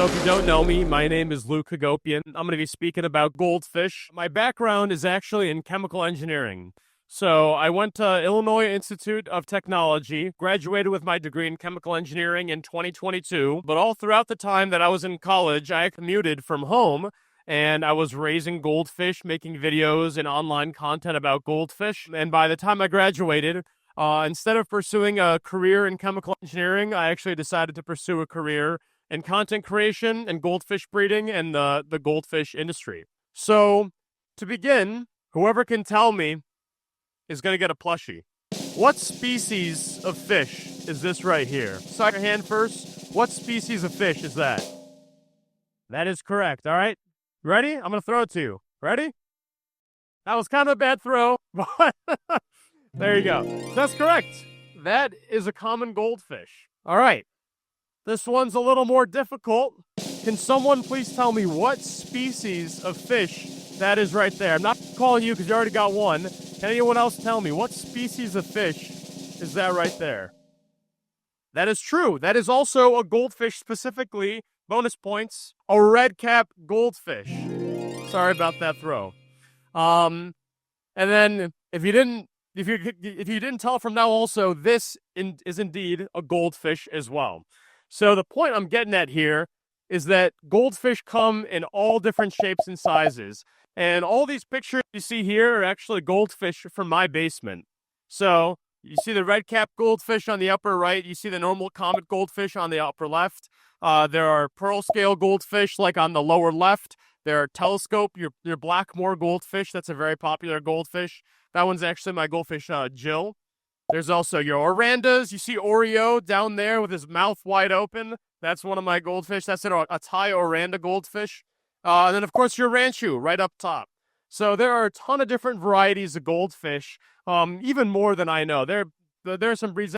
So if you don't know me, my name is Luke Hagopian. I'm going to be speaking about goldfish. My background is actually in chemical engineering. So I went to Illinois Institute of Technology, graduated with my degree in chemical engineering in 2022. But all throughout the time that I was in college, I commuted from home and I was raising goldfish, making videos and online content about goldfish. And by the time I graduated, instead of pursuing a career in chemical engineering, I actually decided to pursue a career in content creation and goldfish breeding and the goldfish industry. So, to begin, whoever can tell me is going to get a plushie. What species of fish is this right here? Side your hand first. What species of fish is that? That is correct, all right? Ready? I'm going to throw it to you. Ready? That was kind of a bad throw, but there you go. That's correct. That is a common goldfish. All right. This one's a little more difficult. Can someone please tell me what species of fish that is right there? I'm not calling you because you already got one. Can anyone else tell me what species of fish is that right there? That is true. That is also a goldfish specifically. Bonus points. A red-cap goldfish. Sorry about that throw. And then if you didn't tell from now also, this is indeed a goldfish as well. So the point I'm getting at here is that goldfish come in all different shapes and sizes. And all these pictures you see here are actually goldfish from my basement. So you see the red-cap goldfish on the upper right. You see the normal common goldfish on the upper left. There are pearl scale goldfish like on the lower left. There are telescope, your Blackmore goldfish. That's a very popular goldfish. That one's actually my goldfish, Jill. There's also your Orandas. You see Oreo down there with his mouth wide open. That's one of my goldfish. That's a Thai Oranda goldfish. And then, of course, your Ranchu right up top. So there are a ton of different varieties of goldfish, even more than I know. There are some breeds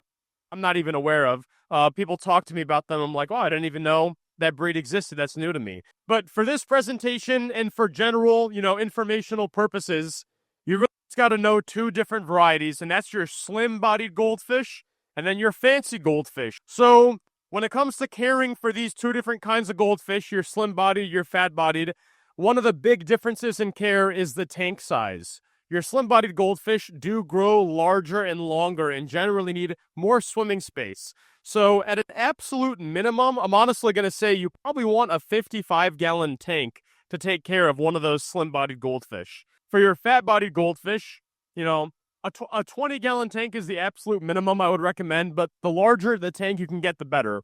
I'm not even aware of. People talk to me about them. I'm like, oh, I didn't even know that breed existed. That's new to me. But for this presentation and for general, informational purposes, you really got to know two different varieties, and that's your slim-bodied goldfish and then your fancy goldfish. So when it comes to caring for these two different kinds of goldfish, your slim-bodied, your fat-bodied, one of the big differences in care is the tank size. Your slim-bodied goldfish do grow larger and longer and generally need more swimming space. So at an absolute minimum, I'm honestly going to say you probably want a 55-gallon tank to take care of one of those slim-bodied goldfish. For your fat-bodied goldfish, a 20-gallon tank is the absolute minimum I would recommend, but the larger the tank you can get, the better.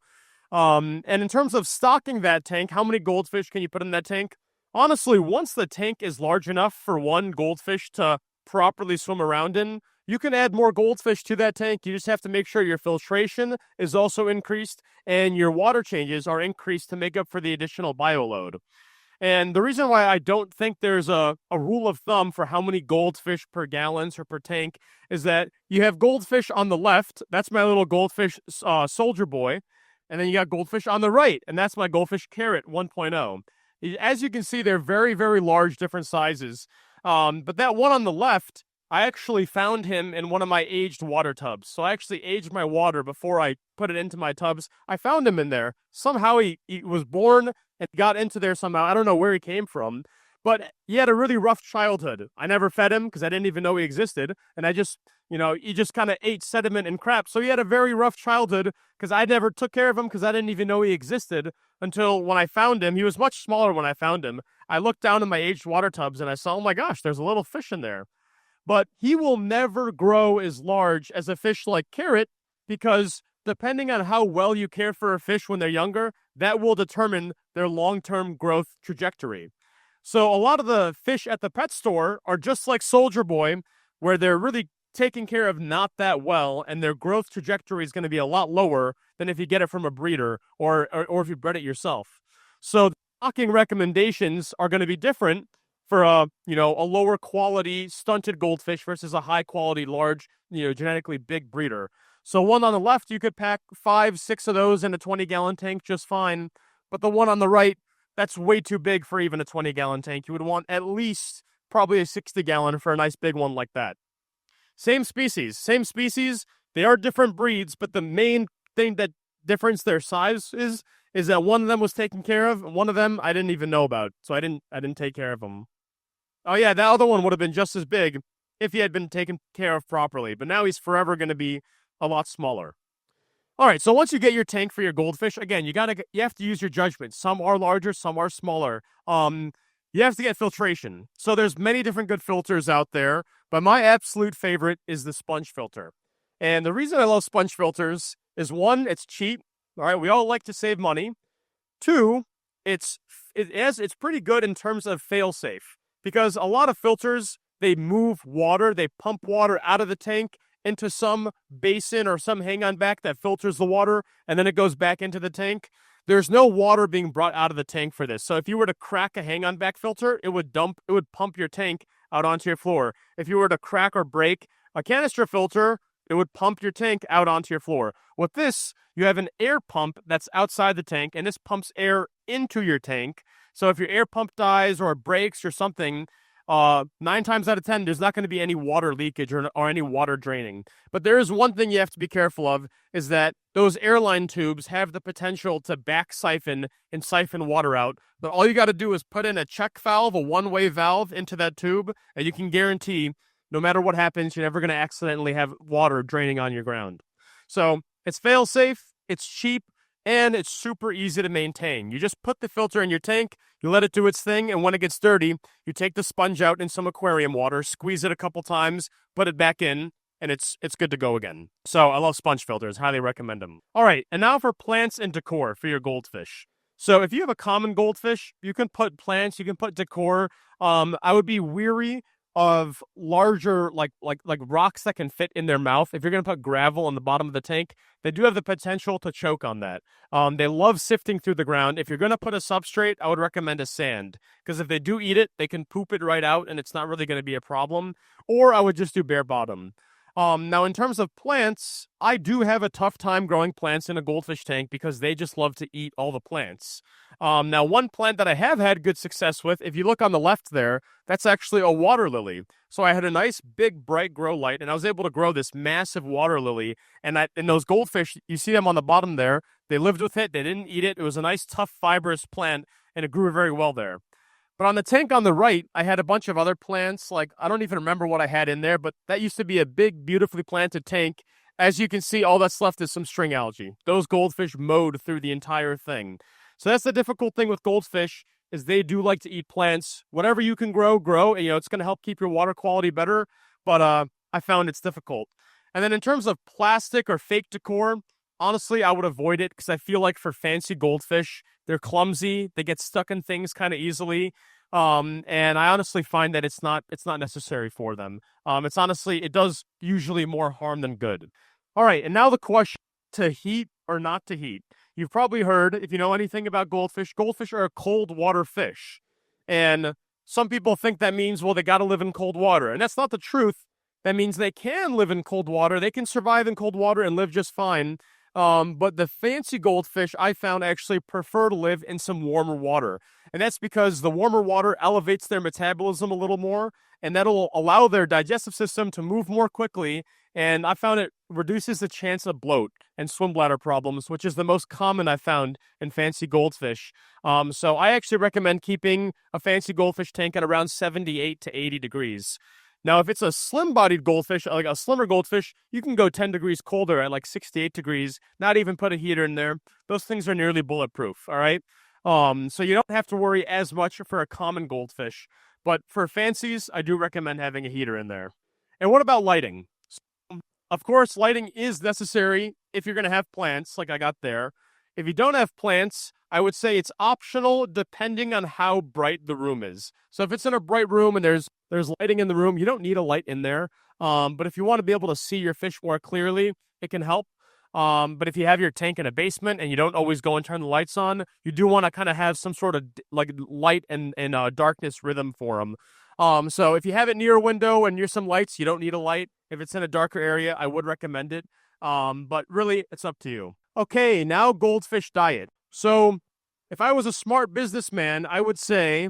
And in terms of stocking that tank, how many goldfish can you put in that tank? Honestly, once the tank is large enough for one goldfish to properly swim around in, you can add more goldfish to that tank. You just have to make sure your filtration is also increased and your water changes are increased to make up for the additional bioload. And the reason why I don't think there's a rule of thumb for how many goldfish per gallons or per tank is that you have goldfish on the left. That's my little goldfish soldier boy. And then you got goldfish on the right. And that's my goldfish carrot 1.0. As you can see, they're very, very large, different sizes. But that one on the left, I actually found him in one of my aged water tubs. So I actually aged my water before I put it into my tubs. I found him in there. Somehow he was born and got into there somehow. I don't know where he came from, but he had a really rough childhood. I never fed him because I didn't even know he existed. And he just kind of ate sediment and crap. So he had a very rough childhood because I never took care of him because I didn't even know he existed until when I found him. He was much smaller when I found him. I looked down in my aged water tubs and I saw, oh my gosh, there's a little fish in there. But he will never grow as large as a fish like carrot because depending on how well you care for a fish when they're younger, that will determine their long-term growth trajectory. So a lot of the fish at the pet store are just like Soldier Boy, where they're really taken care of not that well, and their growth trajectory is going to be a lot lower than if you get it from a breeder or if you bred it yourself. So the stocking recommendations are going to be different for a lower quality stunted goldfish versus a high quality large, genetically big breeder. So one on the left, you could pack 5-6 of those in a 20-gallon tank just fine. But the one on the right, that's way too big for even a 20-gallon tank. You would want at least probably a 60-gallon for a nice big one like that. Same species. They are different breeds, but the main thing that difference their size is is that one of them was taken care of, and one of them I didn't even know about, so I didn't take care of them. Oh yeah, that other one would have been just as big if he had been taken care of properly, but now he's forever going to be a lot smaller. All right, so once you get your tank for your goldfish, again, you have to use your judgment. Some are larger, some are smaller. You have to get filtration. So there's many different good filters out there, but my absolute favorite is the sponge filter. And the reason I love sponge filters is, one, it's cheap. All right, we all like to save money. Two, it's pretty good in terms of fail-safe, because a lot of filters, they move water, they pump water out of the tank into some basin or some hang-on back that filters the water, and then it goes back into the tank. There's no water being brought out of the tank for this. So if you were to crack a hang-on back filter, it would pump your tank out onto your floor. If you were to crack or break a canister filter, it would pump your tank out onto your floor. With this, you have an air pump that's outside the tank, and this pumps air into your tank. So if your air pump dies or breaks or something, 9 times out of 10, there's not going to be any water leakage or any water draining. But there is one thing you have to be careful of, is that those airline tubes have the potential to back siphon and siphon water out. But all you got to do is put in a check valve, a one-way valve into that tube, and you can guarantee no matter what happens, you're never going to accidentally have water draining on your ground. So it's fail-safe, it's cheap, and it's super easy to maintain. You just put the filter in your tank, you let it do its thing, and when it gets dirty, you take the sponge out in some aquarium water, squeeze it a couple times, put it back in, and it's good to go again. So I love sponge filters, highly recommend them. All right, and now for plants and decor for your goldfish. So if you have a common goldfish, you can put plants, you can put decor. I would be weary of larger, like rocks that can fit in their mouth. If you're going to put gravel on the bottom of the tank, they do have the potential to choke on that. They love sifting through the ground. If you're going to put a substrate, I would recommend a sand, because if they do eat it, they can poop it right out, and it's not really going to be a problem. Or I would just do bare bottom. Now, in terms of plants, I do have a tough time growing plants in a goldfish tank because they just love to eat all the plants. Now, one plant that I have had good success with, if you look on the left there, that's actually a water lily. So I had a nice, big, bright grow light, and I was able to grow this massive water lily. And those goldfish, you see them on the bottom there, they lived with it, they didn't eat it. It was a nice, tough, fibrous plant, and it grew very well there. But on the tank on the right, I had a bunch of other plants. Like, I don't even remember what I had in there, but that used to be a big, beautifully planted tank. As you can see, all that's left is some string algae. Those goldfish mowed through the entire thing. So that's the difficult thing with goldfish, is they do like to eat plants. Whatever you can grow. And, it's going to help keep your water quality better. But I found it's difficult. And then in terms of plastic or fake decor, honestly, I would avoid it, because I feel like for fancy goldfish, they're clumsy. They get stuck in things kind of easily. And I honestly find that it's not necessary for them. It does usually more harm than good. All right, and now the question, to heat or not to heat. You've probably heard, if you know anything about goldfish are a cold water fish. And some people think that means, well, they got to live in cold water. And that's not the truth. That means they can live in cold water. They can survive in cold water and live just fine. But the fancy goldfish, I found, actually prefer to live in some warmer water. And that's because the warmer water elevates their metabolism a little more, and that'll allow their digestive system to move more quickly. And I found it reduces the chance of bloat and swim bladder problems, which is the most common I found in fancy goldfish. So I actually recommend keeping a fancy goldfish tank at around 78 to 80 degrees. Now, if it's a slim-bodied goldfish, like a slimmer goldfish, you can go 10 degrees colder at like 68 degrees, not even put a heater in there. Those things are nearly bulletproof, all right? So you don't have to worry as much for a common goldfish. But for fancies, I do recommend having a heater in there. And what about lighting? So, of course, lighting is necessary if you're going to have plants, like I got there. If you don't have plants, I would say it's optional depending on how bright the room is. So if it's in a bright room and there's lighting in the room, you don't need a light in there. But if you want to be able to see your fish more clearly, it can help. But if you have your tank in a basement and you don't always go and turn the lights on, you do want to kind of have some sort of like light and darkness rhythm for them. So if you have it near a window and near some lights, you don't need a light. If it's in a darker area, I would recommend it. But really, it's up to you. Okay, now goldfish diet. So if I was a smart businessman, I would say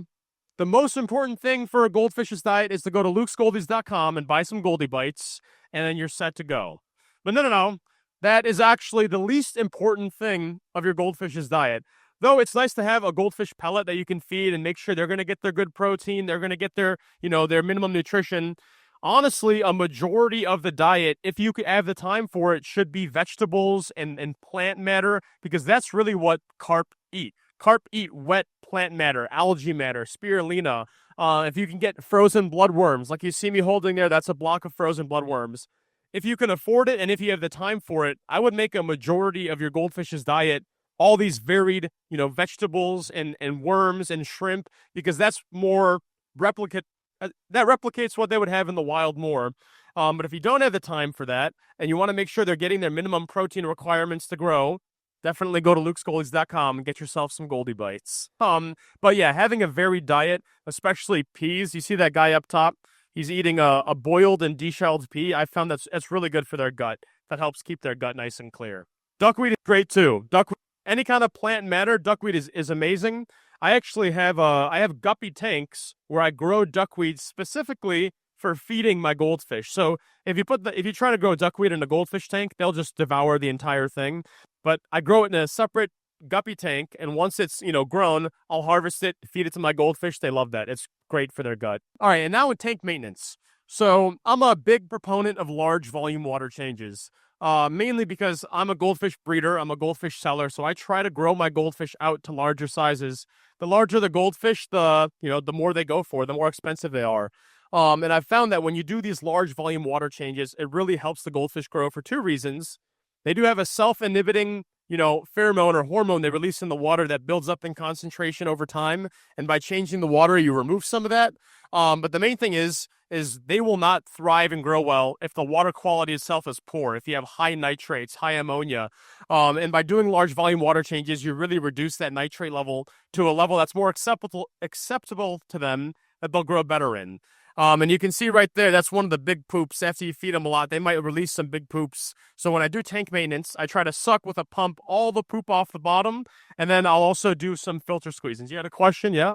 the most important thing for a goldfish's diet is to go to lukesgoldies.com and buy some Goldie Bites, and then you're set to go. But no. that is actually the least important thing of your goldfish's diet. Though it's nice to have a goldfish pellet that you can feed and make sure they're going to get their good protein, they're going to get their, their minimum nutrition. Honestly, a majority of the diet, if you could have the time for it, should be vegetables and plant matter, because that's really what carp eat. Carp eat wet plant matter, algae matter, spirulina. If you can get frozen bloodworms, like you see me holding there, that's a block of frozen bloodworms. If you can afford it and if you have the time for it, I would make a majority of your goldfish's diet all these varied, vegetables and worms and shrimp, because that's more that replicates what they would have in the wild more. But if you don't have the time for that and you want to make sure they're getting their minimum protein requirements to grow, definitely go to lukesgoldies.com and get yourself some Goldie Bites. But yeah, having a varied diet, especially peas. You see that guy up top? He's eating a boiled and deshelled pea. I found that's really good for their gut. That helps keep their gut nice and clear. Duckweed is great too. Duckweed, any kind of plant matter, duckweed is amazing. I actually have I have guppy tanks where I grow duckweed specifically for feeding my goldfish. So if you try to grow duckweed in a goldfish tank, they'll just devour the entire thing. But I grow it in a separate guppy tank, and once it's grown, I'll harvest it, feed it to my goldfish. They love that. It's great for their gut. All right, and now with tank maintenance. So I'm a big proponent of large volume water changes. Mainly because I'm a goldfish breeder, I'm a goldfish seller, so I try to grow my goldfish out to larger sizes. The larger the goldfish, the more they go for, the more expensive they are. And I've found that when you do these large volume water changes, it really helps the goldfish grow for two reasons. They do have a self-inhibiting, pheromone or hormone they release in the water that builds up in concentration over time. And by changing the water, you remove some of that. But the main thing is they will not thrive and grow well if the water quality itself is poor, if you have high nitrates, high ammonia. And by doing large volume water changes, you really reduce that nitrate level to a level that's more acceptable to them, that they'll grow better in. And you can see right there, that's one of the big poops. After you feed them a lot, they might release some big poops. So when I do tank maintenance, I try to suck with a pump all the poop off the bottom, and then I'll also do some filter squeezings. You had a question? Yeah?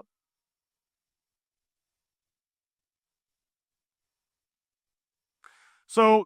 So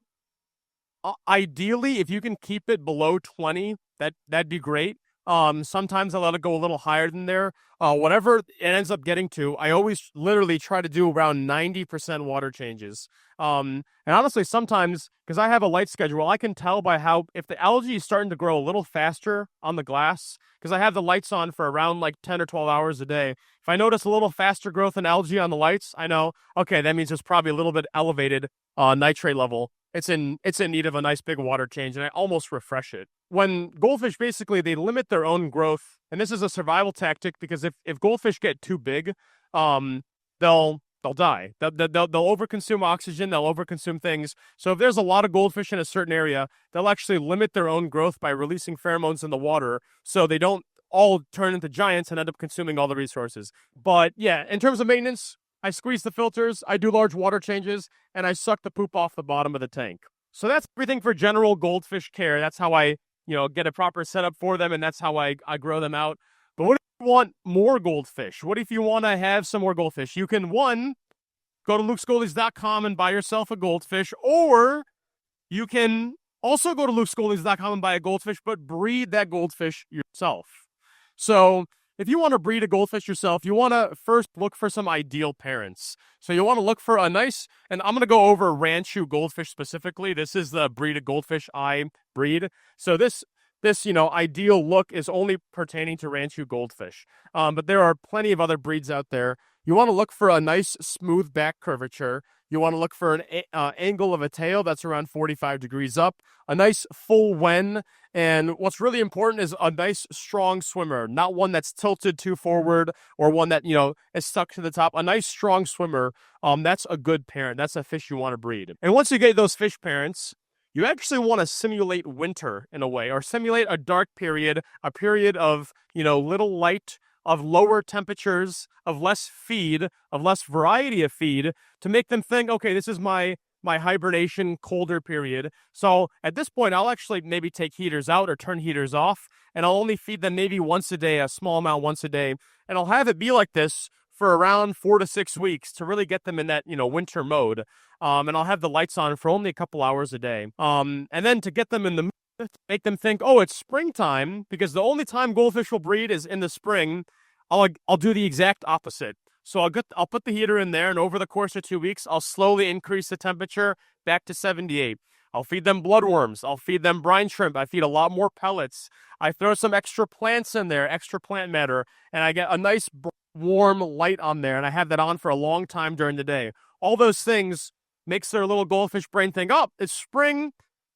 ideally, if you can keep it below 20, that'd be great. Sometimes I let it go a little higher than there. Whatever it ends up getting to, I always literally try to do around 90% water changes. And honestly, sometimes, because I have a light schedule, I can tell by how, if the algae is starting to grow a little faster on the glass, because I have the lights on for around like 10 or 12 hours a day. If I notice a little faster growth in algae on the lights, I know, okay, that means there's probably a little bit elevated nitrate level. It's in need of a nice big water change, and I almost refresh it. When goldfish, basically, they limit their own growth, and this is a survival tactic, because if goldfish get too big, they'll die. They'll overconsume oxygen, they'll overconsume things. So if there's a lot of goldfish in a certain area, they'll actually limit their own growth by releasing pheromones in the water, so they don't all turn into giants and end up consuming all the resources. But yeah, in terms of maintenance, I squeeze the filters, I do large water changes, and I suck the poop off the bottom of the tank. So that's everything for general goldfish care. That's how I, get a proper setup for them, and that's how I grow them out. But what if you want more goldfish? What if you want to have some more goldfish? You can, one, go to lukesgoldies.com and buy yourself a goldfish, or you can also go to lukesgoldies.com and buy a goldfish, but breed that goldfish yourself. So if you want to breed a goldfish yourself, you want to first look for some ideal parents. So you want to look for a nice, and I'm going to go over Ranchu goldfish specifically. This is the breed of goldfish I breed. So this ideal look is only pertaining to Ranchu goldfish. But there are plenty of other breeds out there. You want to look for a nice smooth back curvature. You want to look for an angle of a tail that's around 45 degrees up, a nice full wen, and what's really important is a nice strong swimmer, not one that's tilted too forward or one that, is stuck to the top. A nice strong swimmer, that's a good parent. That's a fish you want to breed. And once you get those fish parents, you actually want to simulate winter in a way, or simulate a dark period, a period of, little light, of lower temperatures, of less feed, of less variety of feed, to make them think, okay, this is my hibernation colder period. So at this point, I'll actually maybe take heaters out or turn heaters off, and I'll only feed them maybe once a day, a small amount once a day. And I'll have it be like this for around 4 to 6 weeks to really get them in that, winter mode. And I'll have the lights on for only a couple hours a day. And then to get them in the make them think, oh, it's springtime, because the only time goldfish will breed is in the spring. I'll do the exact opposite. So I'll put the heater in there, and over the course of 2 weeks, I'll slowly increase the temperature back to 78. I'll feed them bloodworms. I'll feed them brine shrimp. I feed a lot more pellets. I throw some extra plants in there, extra plant matter, and I get a nice warm light on there, and I have that on for a long time during the day. All those things makes their little goldfish brain think, oh, it's spring,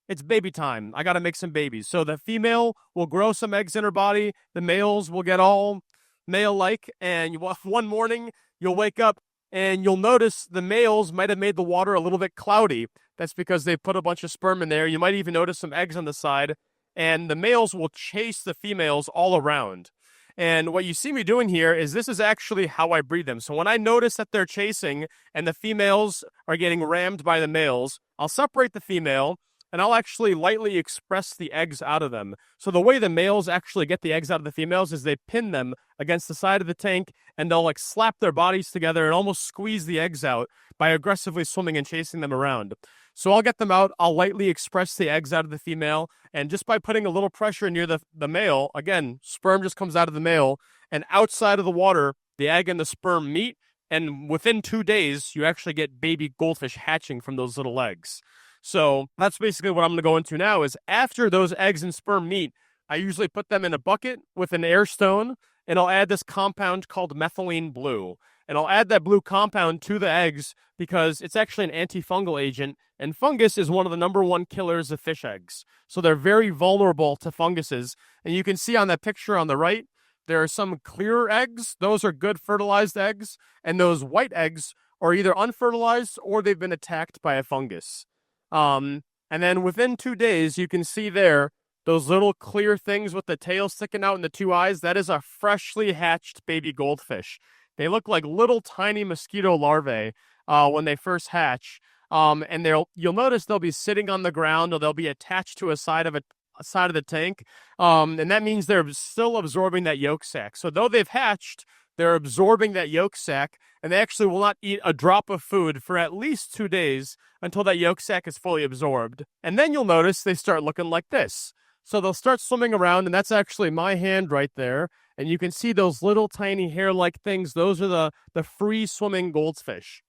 it's baby time. I got to make some babies. So the female will grow some eggs in her body. The males will get all male-like, and one morning you'll wake up and you'll notice the males might have made the water a little bit cloudy. That's because they put a bunch of sperm in there. You might even notice some eggs on the side, and the males will chase the females all around. And what you see me doing here is this is actually how I breed them. So when I notice that they're chasing and the females are getting rammed by the males, I'll separate the female, and I'll actually lightly express the eggs out of them. So the way the males actually get the eggs out of the females is they pin them against the side of the tank, and they'll like slap their bodies together and almost squeeze the eggs out by aggressively swimming and chasing them around. So I'll get them out, I'll lightly express the eggs out of the female, and just by putting a little pressure near the male, again, sperm just comes out of the male, and outside of the water, the egg and the sperm meet, and within 2 days, you actually get baby goldfish hatching from those little eggs. So that's basically what I'm going to go into now is after those eggs and sperm meet, I usually put them in a bucket with an air stone, and I'll add this compound called methylene blue. And I'll add that blue compound to the eggs because it's actually an antifungal agent, and fungus is one of the #1 killers of fish eggs. So they're very vulnerable to funguses. And you can see on that picture on the right, there are some clearer eggs. Those are good fertilized eggs. And those white eggs are either unfertilized or they've been attacked by a fungus. And then within 2 days, you can see there, those little clear things with the tail sticking out and the 2 eyes, that is a freshly hatched baby goldfish. They look like little tiny mosquito larvae when they first hatch. And you'll notice they'll be sitting on the ground, or they'll be attached to a side of the tank. And that means they're still absorbing that yolk sac. So though they've hatched, they're absorbing that yolk sac, and they actually will not eat a drop of food for at least 2 days until that yolk sac is fully absorbed. And then you'll notice they start looking like this. So they'll start swimming around, and that's actually my hand right there. And you can see those little tiny hair-like things. Those are the free-swimming goldfish.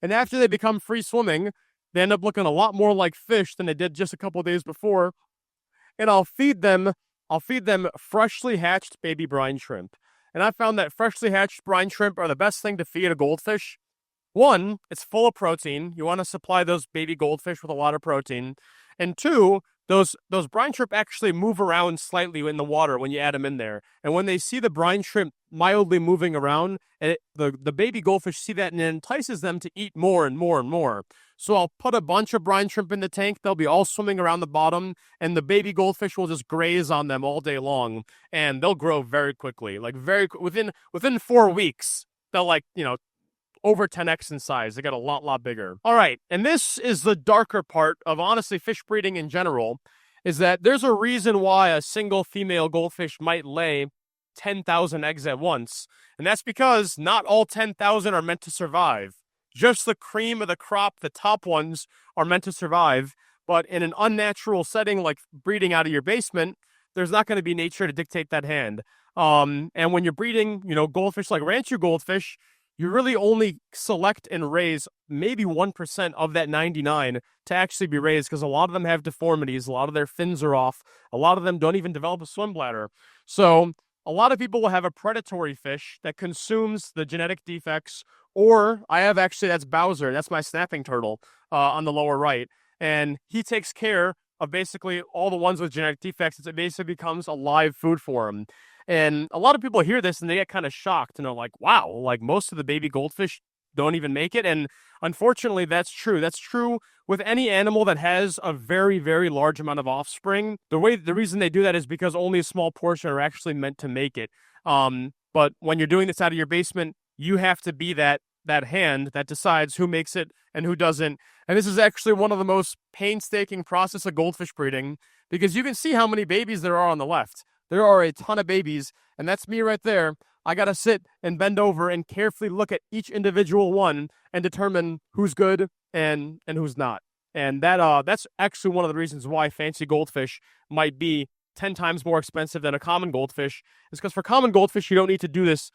And after they become free-swimming, they end up looking a lot more like fish than they did just a couple days before. And I'll feed them freshly hatched baby brine shrimp. And I found that freshly hatched brine shrimp are the best thing to feed a goldfish. One, it's full of protein. You want to supply those baby goldfish with a lot of protein. And two, those brine shrimp actually move around slightly in the water when you add them in there. And when they see the brine shrimp mildly moving around, the baby goldfish see that, and it entices them to eat more and more and more. So I'll put a bunch of brine shrimp in the tank. They'll be all swimming around the bottom, and the baby goldfish will just graze on them all day long, and they'll grow very quickly. Like within 4 weeks, they'll over 10x in size. They get a lot bigger. All right, and this is the darker part of, honestly, fish breeding in general, is that there's a reason why a single female goldfish might lay 10,000 eggs at once, and that's because not all 10,000 are meant to survive. Just the cream of the crop, the top ones, are meant to survive, but in an unnatural setting like breeding out of your basement, there's not going to be nature to dictate that hand. And when you're breeding, goldfish like rancho goldfish, you really only select and raise maybe 1% of that 99 to actually be raised, because a lot of them have deformities, a lot of their fins are off, a lot of them don't even develop a swim bladder. So a lot of people will have a predatory fish that consumes the genetic defects, or that's Bowser, that's my snapping turtle on the lower right, and he takes care of basically all the ones with genetic defects. It basically becomes a live food for him. And a lot of people hear this and they get kind of shocked, and they're like, wow, like most of the baby goldfish don't even make it. And unfortunately, that's true. That's true with any animal that has a very, very large amount of offspring. The reason they do that is because only a small portion are actually meant to make it. But when you're doing this out of your basement, you have to be that hand that decides who makes it and who doesn't. And this is actually one of the most painstaking process of goldfish breeding, because you can see how many babies there are on the left. There are a ton of babies, and that's me right there. I got to sit and bend over and carefully look at each individual one and determine who's good and who's not. And that's actually one of the reasons why fancy goldfish might be 10 times more expensive than a common goldfish, is because for common goldfish, you don't need to do this,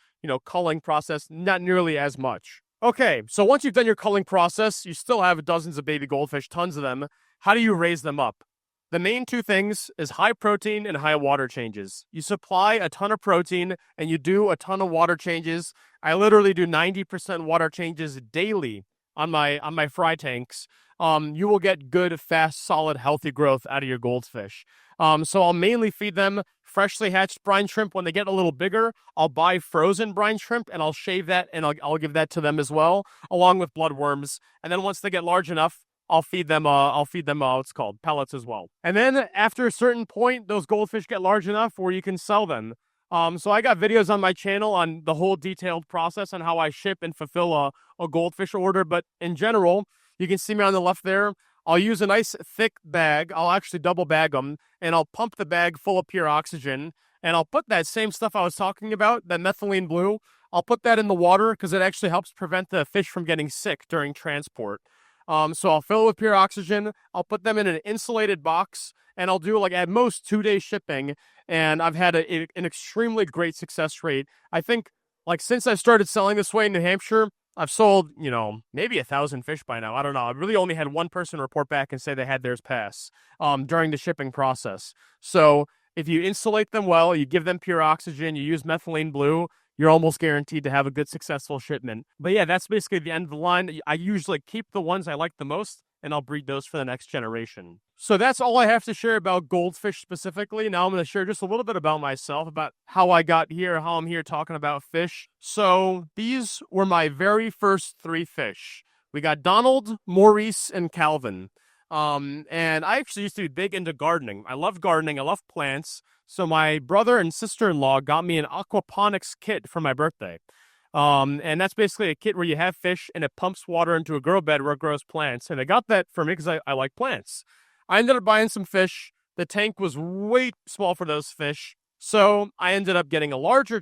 culling process, not nearly as much. Okay, so once you've done your culling process, you still have dozens of baby goldfish, tons of them. How do you raise them up? The main two things is high protein and high water changes. You supply a ton of protein and you do a ton of water changes. I literally do 90% water changes daily on my fry tanks. You will get good, fast, solid, healthy growth out of your goldfish. So I'll mainly feed them freshly hatched brine shrimp. When they get a little bigger, I'll buy frozen brine shrimp and I'll shave that and I'll give that to them as well, along with bloodworms. And then once they get large enough, I'll feed them what's called pellets as well. And then after a certain point, those goldfish get large enough where you can sell them. So I got videos on my channel on the whole detailed process on how I ship and fulfill a goldfish order. But in general, you can see me on the left there. I'll use a nice thick bag. I'll actually double bag them, and I'll pump the bag full of pure oxygen. And I'll put that same stuff I was talking about, that methylene blue, I'll put that in the water because it actually helps prevent the fish from getting sick during transport. So I'll fill it with pure oxygen. I'll put them in an insulated box, and I'll do at most 2-day shipping. And I've had an extremely great success rate. I think since I started selling this way in New Hampshire, I've sold, maybe 1,000 fish by now. I don't know. I really only had one person report back and say they had theirs pass during the shipping process. So if you insulate them well, you give them pure oxygen, you use methylene blue, you're almost guaranteed to have a good, successful shipment. But yeah, that's basically the end of the line. I usually keep the ones I like the most, and I'll breed those for the next generation. So that's all I have to share about goldfish specifically. Now I'm going to share just a little bit about myself, about how I got here, how I'm here talking about fish. So these were my very first 3 fish. We got Donald, Maurice, and Calvin. And I actually used to be big into gardening. I love gardening. I love plants. So my brother and sister-in-law got me an aquaponics kit for my birthday. And that's basically a kit where you have fish and it pumps water into a grow bed where it grows plants. And I got that for me because I like plants. I ended up buying some fish. The tank was way small for those fish. So I ended up getting a larger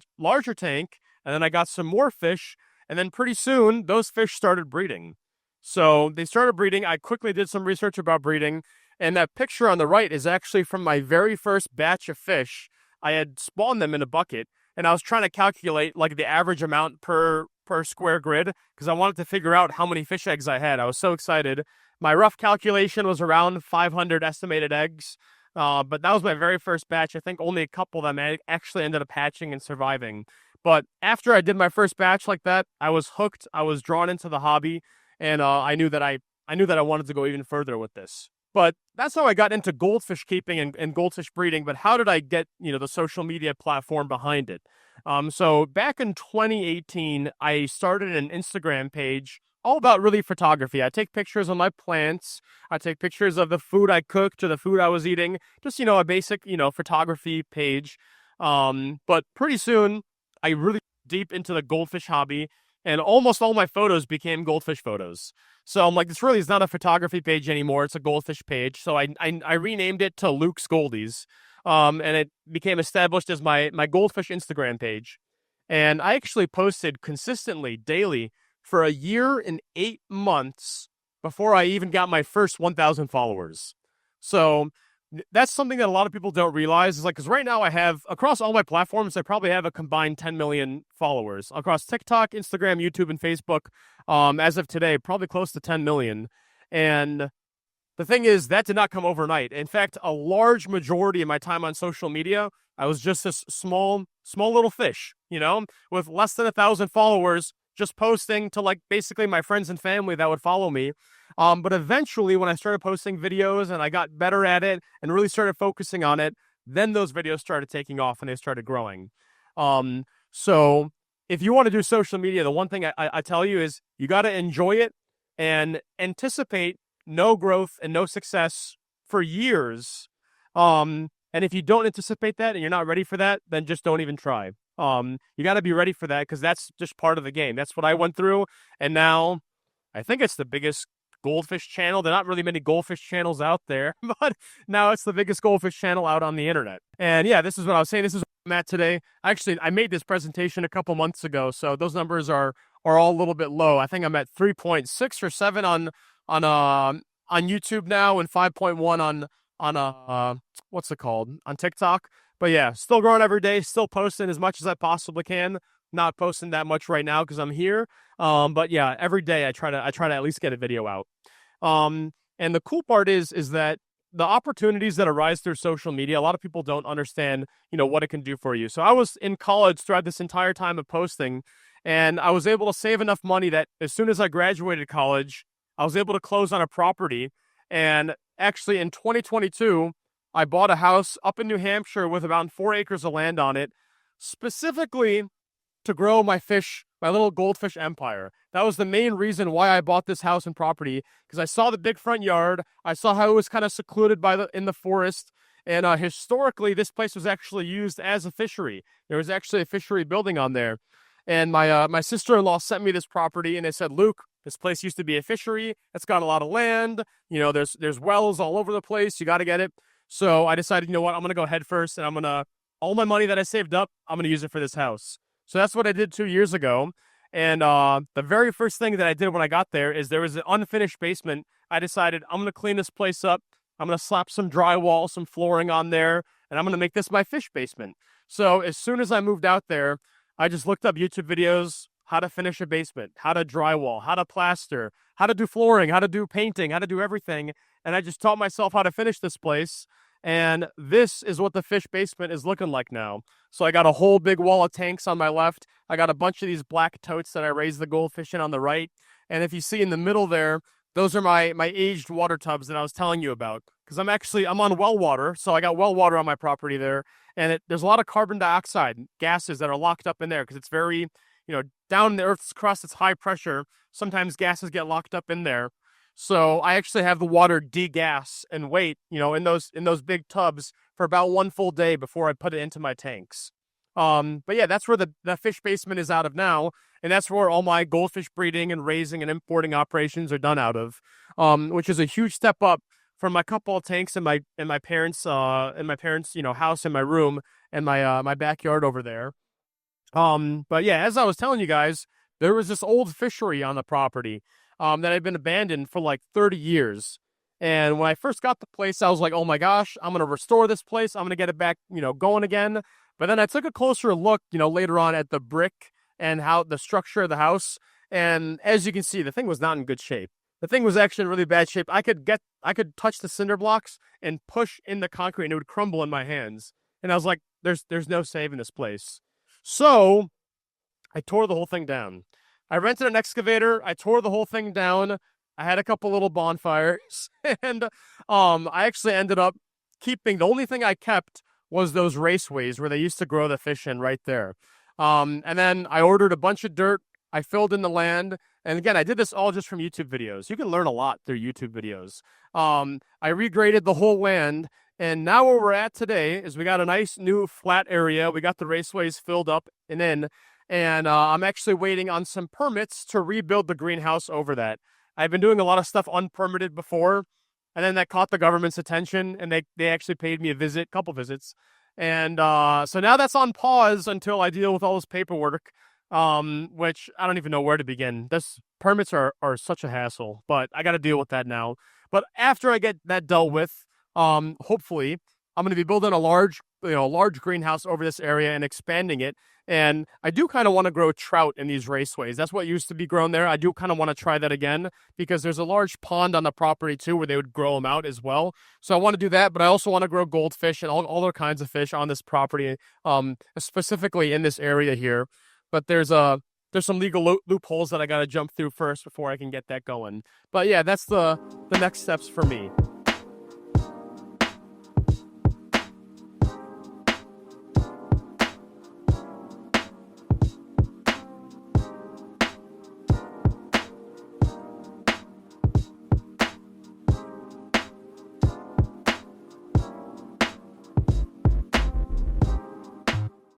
tank, and then I got some more fish. And then pretty soon those fish started breeding. So they started breeding. I quickly did some research about breeding. And that picture on the right is actually from my very first batch of fish. I had spawned them in a bucket, and I was trying to calculate the average amount per square grid because I wanted to figure out how many fish eggs I had. I was so excited. My rough calculation was around 500 estimated eggs, but that was my very first batch. I think only a couple of them actually ended up hatching and surviving. But after I did my first batch like that, I was hooked. I was drawn into the hobby, and I knew that I wanted to go even further with this. But that's how I got into goldfish keeping and goldfish breeding. But how did I get, the social media platform behind it? So back in 2018, I started an Instagram page all about really photography. I take pictures of my plants. I take pictures of the food I cooked or the food I was eating. Just, a basic, photography page. But pretty soon, I really deep into the goldfish hobby. And almost all my photos became goldfish photos. So I'm like, this really is not a photography page anymore. It's a goldfish page. So I renamed it to Luke's Goldies. And it became established as my goldfish Instagram page. And I actually posted consistently, daily, for a year and 8 months before I even got my first 1,000 followers. So that's something that a lot of people don't realize is because right now I have, across all my platforms, I probably have a combined 10 million followers across TikTok, Instagram, YouTube, and Facebook. As of today, probably close to 10 million. And the thing is, that did not come overnight. In fact, a large majority of my time on social media, I was just this small little fish, with less than 1,000 followers, just posting to basically my friends and family that would follow me. But eventually, when I started posting videos and I got better at it and really started focusing on it, then those videos started taking off and they started growing. So if you want to do social media, the one thing I tell you is you got to enjoy it and anticipate no growth and no success for years. And if you don't anticipate that and you're not ready for that, then just don't even try. You got to be ready for that because that's just part of the game. That's what I went through. And now I think it's the biggest goldfish channel. There are not really many goldfish channels out there, but now it's the biggest goldfish channel out on the internet. And yeah, this is what I was saying. This is where I'm at today. Actually, I made this presentation a couple months ago, so those numbers are all a little bit low. I think I'm at 3.6 or 7 on on YouTube now and 5.1 on what's it called, on TikTok. But yeah, still growing every day, still posting as much as I possibly can. Not posting that much right now because I'm here. But yeah, every day I try to at least get a video out. And the cool part is that the opportunities that arise through social media, a lot of people don't understand, what it can do for you. So I was in college throughout this entire time of posting, and I was able to save enough money that as soon as I graduated college, I was able to close on a property. And actually in 2022, I bought a house up in New Hampshire with about 4 acres of land on it, specifically to grow my little goldfish empire. That was the main reason why I bought this house and property, because I saw the big front yard. I saw how it was kind of secluded in the forest. And historically, this place was actually used as a fishery. There was actually a fishery building on there. And my sister-in-law sent me this property, and they said, Luke, this place used to be a fishery. It's got a lot of land. There's wells all over the place. You got to get it. So I decided, you know what? I'm going to go head first, and all my money that I saved up, I'm going to use it for this house. So that's what I did 2 years ago. And the very first thing that I did when I got there is there was an unfinished basement. I decided I'm going to clean this place up. I'm going to slap some drywall, some flooring on there, and I'm going to make this my fish basement. So as soon as I moved out there, I just looked up YouTube videos, how to finish a basement, how to drywall, how to plaster, how to do flooring, how to do painting, how to do everything. And I just taught myself how to finish this place. And this is what the fish basement is looking like now. So I got a whole big wall of tanks on my left. I got a bunch of these black totes that I raise the goldfish in on the right. And if you see in the middle there, those are my aged water tubs that I was telling you about. Because I'm on well water, so I got well water on my property there. And there's a lot of carbon dioxide gases that are locked up in there because it's very, down the Earth's crust, it's high pressure. Sometimes gases get locked up in there. So I actually have the water degas and wait, in those big tubs for about 1 full day before I put it into my tanks. But yeah, that's where the fish basement is out of now, and that's where all my goldfish breeding and raising and importing operations are done out of, which is a huge step up from my couple of tanks in my parents' house in my room and my backyard over there. But yeah, as I was telling you guys, there was this old fishery on the property that had been abandoned for like 30 years. And when I first got the place, I was like, oh my gosh, I'm going to restore this place. I'm going to get it back, going again. But then I took a closer look, later on at the brick and how the structure of the house. And as you can see, the thing was not in good shape. The thing was actually in really bad shape. I could touch the cinder blocks and push in the concrete and it would crumble in my hands. And I was like, there's no saving this place. So I tore the whole thing down. I rented an excavator. I tore the whole thing down. I had a couple little bonfires, and I actually ended up keeping, the only thing I kept was those raceways where they used to grow the fish in right there. And then I ordered a bunch of dirt. I filled in the land. And again, I did this all just from YouTube videos. You can learn a lot through YouTube videos. I regraded the whole land. And now where we're at today is we got a nice new flat area. We got the raceways filled up and in. And I'm actually waiting on some permits to rebuild the greenhouse over that. I've been doing a lot of stuff unpermitted before, and then that caught the government's attention, and they actually paid me a couple visits. And so now that's on pause until I deal with all this paperwork, which I don't even know where to begin. Permits are such a hassle, but I got to deal with that now. But after I get that dealt with, hopefully, I'm going to be building a large greenhouse over this area and expanding it. And I do kind of want to grow trout in these raceways. That's what used to be grown there. I do kind of want to try that again because there's a large pond on the property too where they would grow them out as well. So I want to do that, but I also want to grow goldfish and all other kinds of fish on this property, specifically in this area here. But there's some legal loopholes that I got to jump through first before I can get that going. But yeah, that's the next steps for me.